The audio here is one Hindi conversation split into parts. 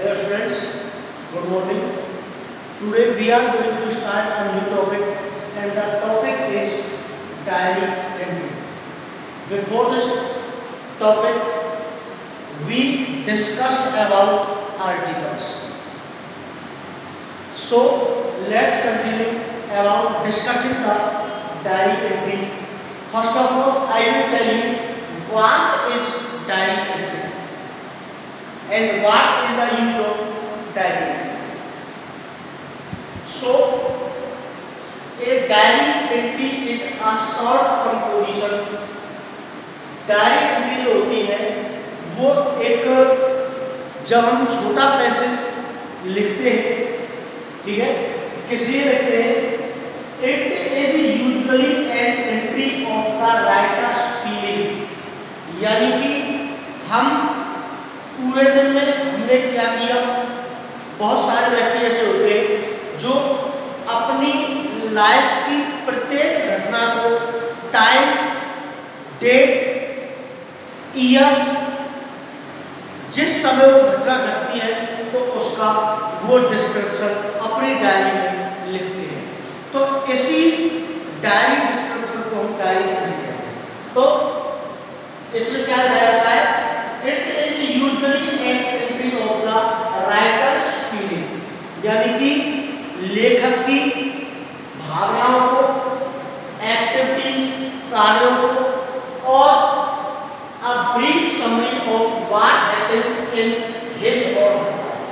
Hello students, good morning. Today we are going to start a new topic and the topic is diary entry. Before this topic, we discussed about articles. So let's continue about discussing the diary entry. First of all, I will tell you what is diary entry and what is the use of diary entry. So, a diary entry is a short composition. Diary entry जो होती है वो एक, जब हम छोटा पैसेज लिखते हैं, ठीक है, किसी लिखते हैं, it is usually an entry of the writers feeling, यानी कि हम पूरे दिन में हमने क्या किया। बहुत सारे व्यक्ति ऐसे होते हैं जो अपनी लाइफ की प्रत्येक घटना को टाइम, डेट, ईयर, जिस समय वो घटना घटती है तो उसका वो डिस्क्रिप्शन अपनी डायरी में लिखते हैं। तो इसी डायरी डिस्क्रिप्शन को हम डायरी एंट्री कहते हैं। तो इसमें क्या लिखा जाता है? It is usually an entry of the writers feeling, यानी कि लेखक की भावनाओं को, एक्टिविटीज, कार्यों को, और a brief summary of what happens in his or her life,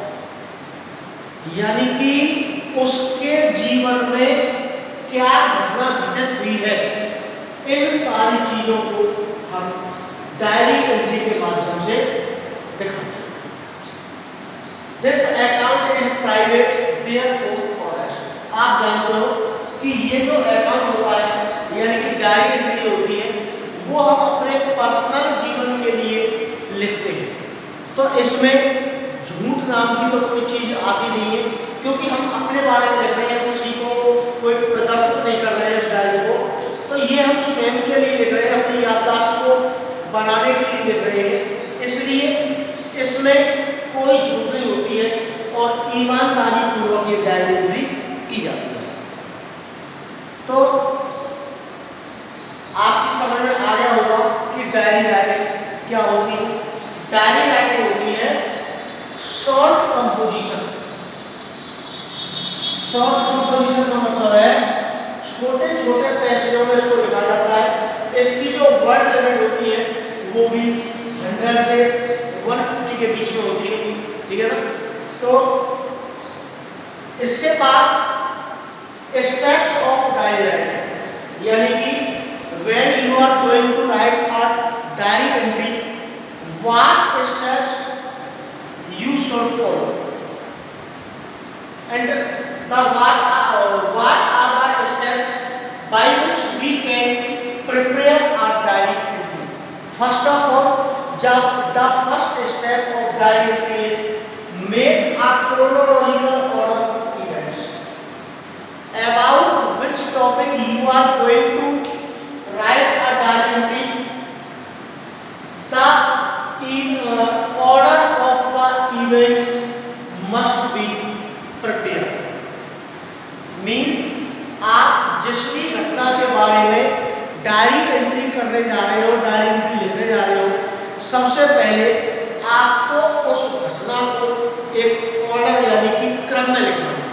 यानी कि उसके जीवन में क्या घटना घटित हुई है, इन सारी चीजों को हम डायरी एंट्री के माध्यम से दिखाते हैं। This account is private, therefore honest. आप जानते हो कि ये जो अकाउंट होता है, यानी कि डायरी एंट्री होती है, वो हम अपने पर्सनल जीवन के लिए लिखते हैं। तो इसमें झूठ नाम की तो कोई चीज़ आती नहीं है, क्योंकि हम अपने बारे में लिख रहे हैं, किसी को कोई प्रदर्शित नहीं कर रहे हैं इस डायरी को। तो ये हम स्वयं के लिए लिख रहे हैं, अपनी याददाश्त को बनाने के लिए लिख रहे हैं, इसलिए इसमें कोई झूठ नहीं होती है और ईमानदारी पूर्वक ये डायरी एंट्री की जाती है। तो आपकी समझ में आ गया होगा कि डायरी राइटिंग क्या होती है। डायरी राइटिंग होती है शॉर्ट कंपोजिशन। शॉर्ट कंपोजिशन का मतलब है छोटे छोटे पैसेजों में इसको लिखा जाता है। इसकी जो वर्ड लिमिट होती है वो भी 100 से 150 के बीच में होती है, ठीक है ना। तो इसके बाद स्टेप्स ऑफ डायरी राइटिंग, यानी कि when you are going to write a diary entry, what steps you should follow, and what are the steps by which we can prepare a diary entry. First of all, the first step of diary entry is make a chronological order of events about which topic you are going to write a diary entry. The order of the events must be prepared. Means आप जिस भी घटना के बारे में डायरी एंट्री करने जा रहे हो, डायरी एंट्री लिखने जा रहे हो, सबसे पहले आपको उस घटना को एक ऑर्डर यानी कि क्रम में लिखना है।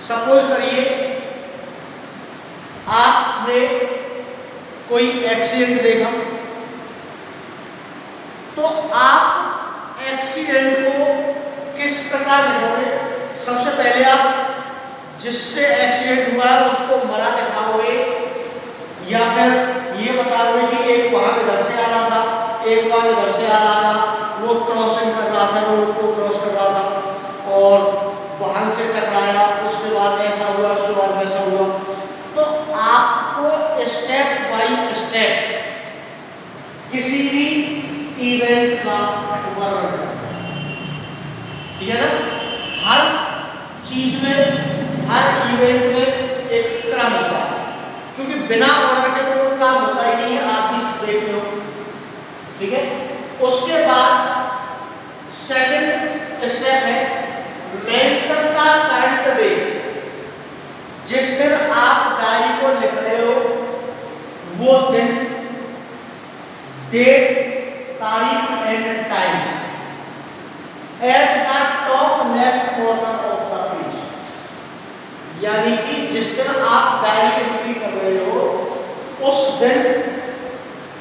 सपोज करिए आपने कोई एक्सीडेंट देखा, तो आप एक्सीडेंट को किस प्रकार लिखोगे? सबसे पहले आप जिससे एक्सीडेंट हुआ है उसको मरा दिखाओगे, या फिर ये बताओगे कि एक वाहन इधर से आ रहा था, एक वाहन इधर से आ रहा था, वो क्रॉसिंग कर रहा था, रोड को क्रॉस कर रहा था और वाहन से टकराया, उसके बाद ऐसा हुआ, उसके बाद वैसा हुआ। तो आपको स्टेप बाय स्टेप किसी भी इवेंट का वर्णन करना है, ठीक है ना। हर चीज में, हर इवेंट में एक क्रम होता है, क्योंकि बिना ऑर्डर के तो कोई काम होता ही नहीं है, आप भी देख लो, ठीक है। उसके बाद सेकंड स्टेप है मेंशन द करंट डेट। जिस दिन आप डायरी को लिख रहे हो वो दिन, डेट, तारीख and time at the top left corner of the page. यानी कि जिस दिन आप डायरी एंट्री कर रहे हो उस दिन,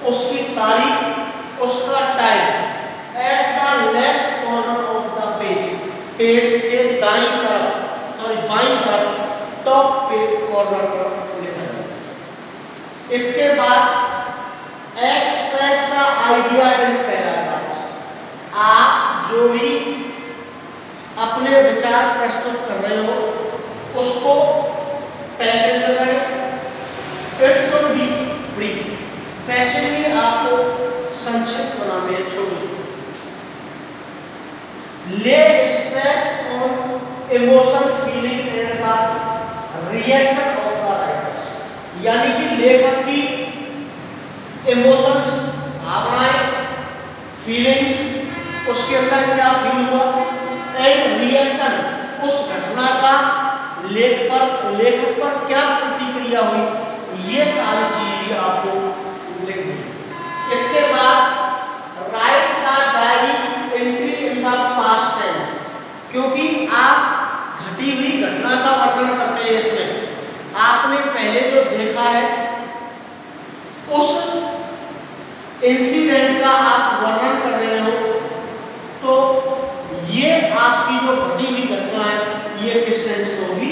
उसकी तारीख, उसका time at the left corner of the page, page के दाईं तरफ, बाईं तरफ टॉप पे कॉर्नर पर लिखा है। इसके बाद express the idea in paragraphs. आप जो भी अपने विचार प्रस्तुत कर रहे हो उसको पैसेज में करें। It should be brief. Passage में आपको संक्षिप्त बनाने हैं, छोटे छोटे। ले stress on emotion, feeling and the reaction of the writers. यानी कि लेखक की इमोशंस, भावनाएं, फीलिंग्स, उसके अंदर क्या फील हुआ, एंड रिएक्शन, उस घटना का लेखक पर क्या प्रतिक्रिया हुई, ये सारी चीजें आपको लिखनी है। इसके बाद write the diary entry in the past tense. क्योंकि आप घटी हुई घटना का वर्णन करते हैं, इसमें आपने पहले जो देखा है उस इंसिडेंट का आप वर्णन कर रहे हो, तो ये आपकी जो घटी हुई घटना है ये किस टेंस में होगी,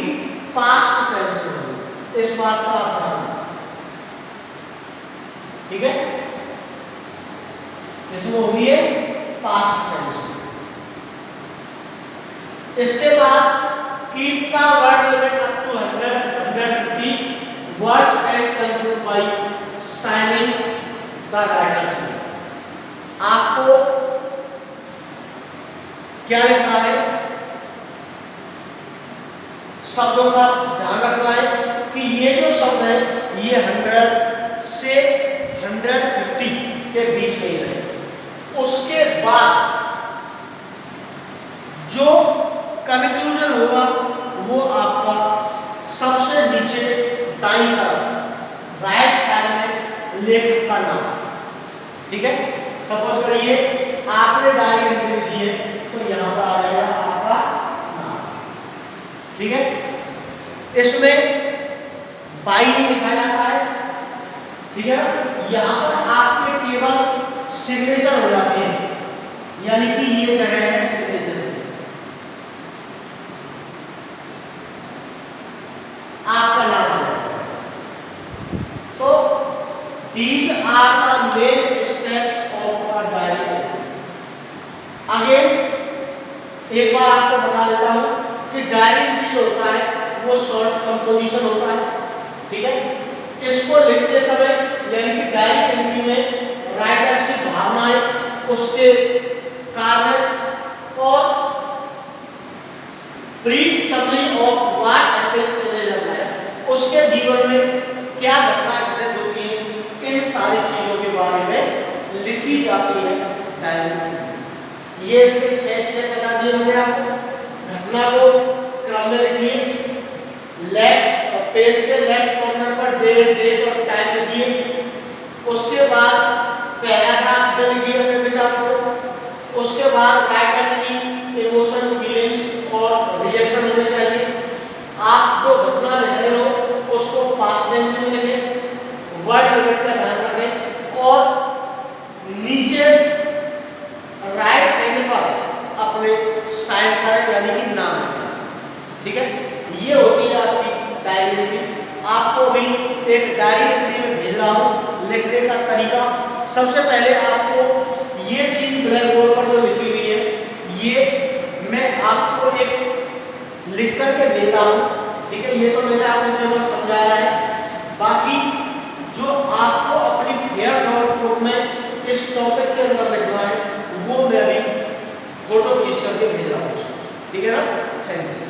पास्ट टेंस में होगी। इस बात का आप ध्यान रखना, ठीक है। इसमें होगी ये पास्ट टेंस में। इसके बाद keep the word limit up to 150 words and conclude by signing the writer's name। आपको क्या लिखना है, शब्दों का ध्यान रखना है कि ये जो शब्द है ये 100 से 150 के बीच में ही रहे। उसके बाद जो कंक्लूजन होगा वो आपका सबसे नीचे दाईं तरफ राइट साइड में लेखक का नाम, ठीक है। सपोज करिए आपने डायरी एंट्री दी है तो यहाँ पर आ जाएगा आपका नाम, ठीक है। इसमें बाई नहीं लिखा जाता है, ठीक है। यहाँ पर आपके केवल सिग्नेचर हो जाते हैं, यानी कि ये जगह है सिग्नेचर, आपका नाम आ जाता है। तो these are the main steps of a diary entry। Again एक बार आपको बता देता हूँ कि डायरी एंट्री जो होता है वो शॉर्ट कंपोजिशन होता है, ठीक है। इसको लिखते समय यानी कि डायरी एंट्री में राइटर्स की भावनाएं, उसके कार्य और brief summary of what happens in his life, उसके जीवन में क्या घटनाएं घटित होती हैं, इन सारी चीजों के बारे में लिखी जाती है डायरी में। ये इसके 6 स्टेप बता दिए मैंने आपको। घटना को क्रम में लिखिए, पेज के लेफ्ट कॉर्नर पर डेट और टाइम लिखिए। उसके बाद पैराग्राफ में लिखिए अपने विचार को। उसके बाद राइटर्स की इमोशन, फीलिंग्स और रिएक्शन होने चाहिए। आप जो घटना लिख रहे हो उसको पास्ट टेंस में लिखें, वर्ड लिमिट का ध्यान रखें और नीचे राइट हैंड पर अपने साइन करें यानी कि नाम लिखें, ठीक है। ये होती है आपकी डायरी एंट्री। आपको भी एक डायरी एंट्री में भेज रहा हूँ लिखने का तरीका। सबसे पहले आपको ये चीज ब्लैक बोर्ड पर जो लिखी हुई है ये मैं आपको एक लिख करके दे रहा हूँ, ठीक है। ये तो मैंने आपको केवल समझाया है, बाकी जो आपको अपनी फेयर नोटबुक में इस टॉपिक के अंदर लिखना है वो मैं अभी फोटो खींच करके भेज रहा हूँ, ठीक है ना। Thank you.